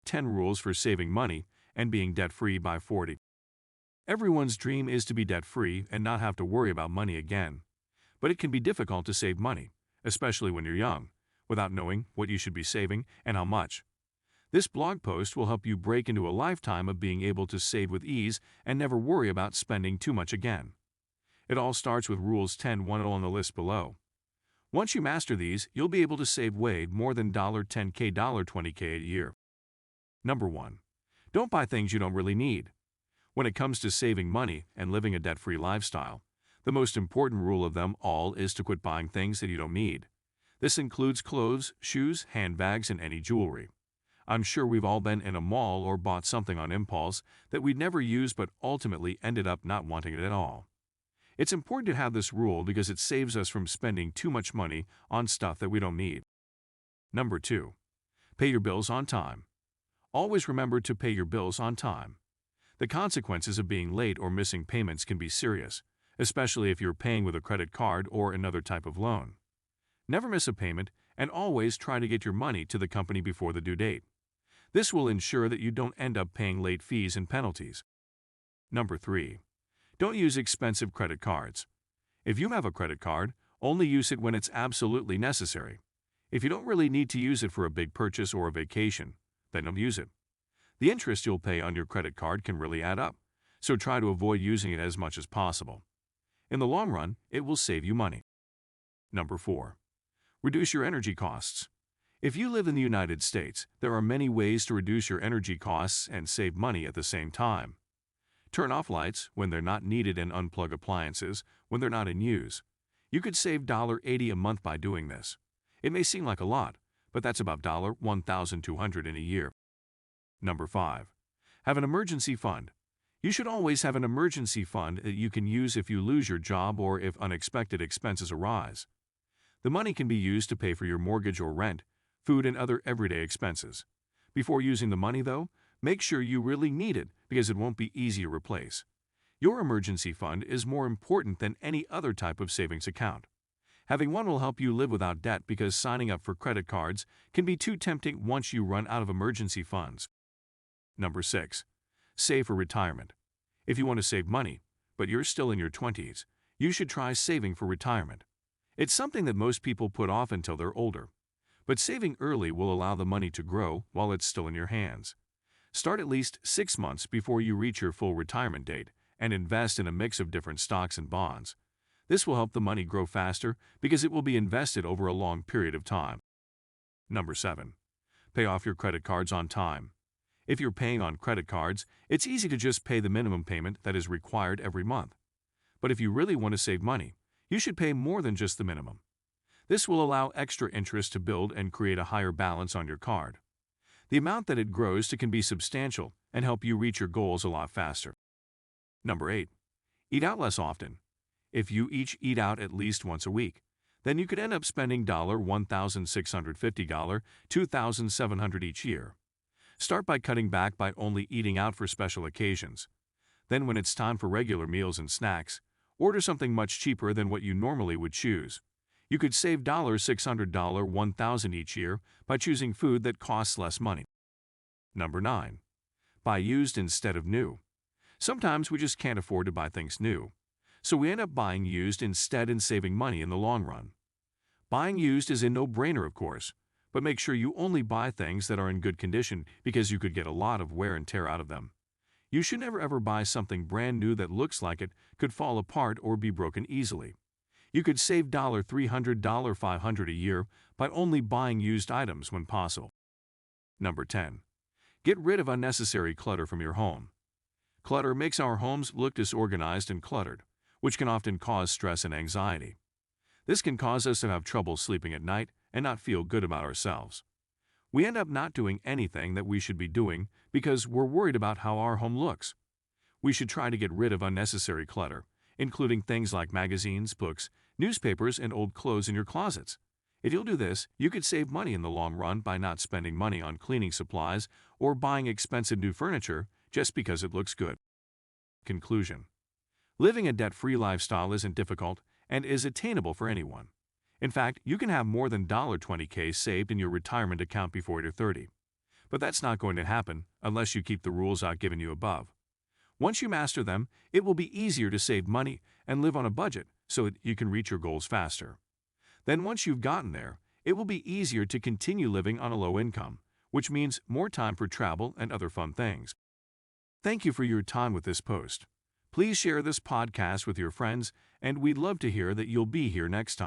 10 Rules for Saving Money and Being Debt-Free by 40. Everyone's dream is to be debt-free and not have to worry about money again. But it can be difficult to save money, especially when you're young, without knowing what you should be saving and how much. This blog post will help you break into a lifetime of being able to save with ease and never worry about spending too much again. It all starts with Rules 10-1 on the list below. Once you master these, you'll be able to save way more than $10K, $20K a year. Number 1. Don't buy things you don't really need. When it comes to saving money and living a debt-free lifestyle, the most important rule of them all is to quit buying things that you don't need. This includes clothes, shoes, handbags, and any jewelry. I'm sure we've all been in a mall or bought something on impulse that we'd never use but ultimately ended up not wanting it at all. It's important to have this rule because it saves us from spending too much money on stuff that we don't need. Number 2. Pay your bills on time. Always remember to pay your bills on time. The consequences of being late or missing payments can be serious, especially if you're paying with a credit card or another type of loan. Never miss a payment and always try to get your money to the company before the due date. This will ensure that you don't end up paying late fees and penalties. Number 3. Don't use expensive credit cards. If you have a credit card, only use it when it's absolutely necessary. If you don't really need to use it for a big purchase or a vacation, then don't use it. The interest you'll pay on your credit card can really add up, so try to avoid using it as much as possible. In the long run, it will save you money. Number 4. Reduce your energy costs. If you live in the United States, there are many ways to reduce your energy costs and save money at the same time. Turn off lights when they're not needed and unplug appliances when they're not in use. You could save $80 a month by doing this. It may seem like a lot, but that's about $1,200 in a year. Number 5. Have an emergency fund. You should always have an emergency fund that you can use if you lose your job or if unexpected expenses arise. The money can be used to pay for your mortgage or rent, food, and other everyday expenses. Before using the money, though, make sure you really need it because it won't be easy to replace. Your emergency fund is more important than any other type of savings account. Having one will help you live without debt because signing up for credit cards can be too tempting once you run out of emergency funds. Number 6. Save for retirement. If you want to save money, but you're still in your 20s, you should try saving for retirement. It's something that most people put off until they're older. But saving early will allow the money to grow while it's still in your hands. Start at least 6 months before you reach your full retirement date and invest in a mix of different stocks and bonds. This will help the money grow faster because it will be invested over a long period of time. Number 7. Pay off your credit cards on time. If you're paying on credit cards, it's easy to just pay the minimum payment that is required every month. But if you really want to save money, you should pay more than just the minimum. This will allow extra interest to build and create a higher balance on your card. The amount that it grows to can be substantial and help you reach your goals a lot faster. Number 8. Eat out less often. If you each eat out at least once a week, then you could end up spending $1,650, $2,700 each year. Start by cutting back by only eating out for special occasions. Then when it's time for regular meals and snacks, order something much cheaper than what you normally would choose. You could save $600, $1,000 each year by choosing food that costs less money. Number 9. Buy used instead of new. Sometimes we just can't afford to buy things new, so we end up buying used instead and saving money in the long run. Buying used is a no-brainer, of course, but make sure you only buy things that are in good condition because you could get a lot of wear and tear out of them. You should never ever buy something brand new that looks like it could fall apart or be broken easily. You could save $300, $500 a year by only buying used items when possible. Number 10. Get rid of unnecessary clutter from your home. Clutter makes our homes look disorganized and cluttered, which can often cause stress and anxiety. This can cause us to have trouble sleeping at night and not feel good about ourselves. We end up not doing anything that we should be doing because we're worried about how our home looks. We should try to get rid of unnecessary clutter, including things like magazines, books, newspapers, and old clothes in your closets. If you'll do this, you could save money in the long run by not spending money on cleaning supplies or buying expensive new furniture just because it looks good. Conclusion. Living a debt-free lifestyle isn't difficult and is attainable for anyone. In fact, you can have more than $20K saved in your retirement account before you're 30. but that's not going to happen unless you keep the rules I've given you above. Once you master them, it will be easier to save money and live on a budget so that you can reach your goals faster. Then once you've gotten there, it will be easier to continue living on a low income, which means more time for travel and other fun things. Thank you for your time with this post. Please share this podcast with your friends, and we'd love to hear that you'll be here next time.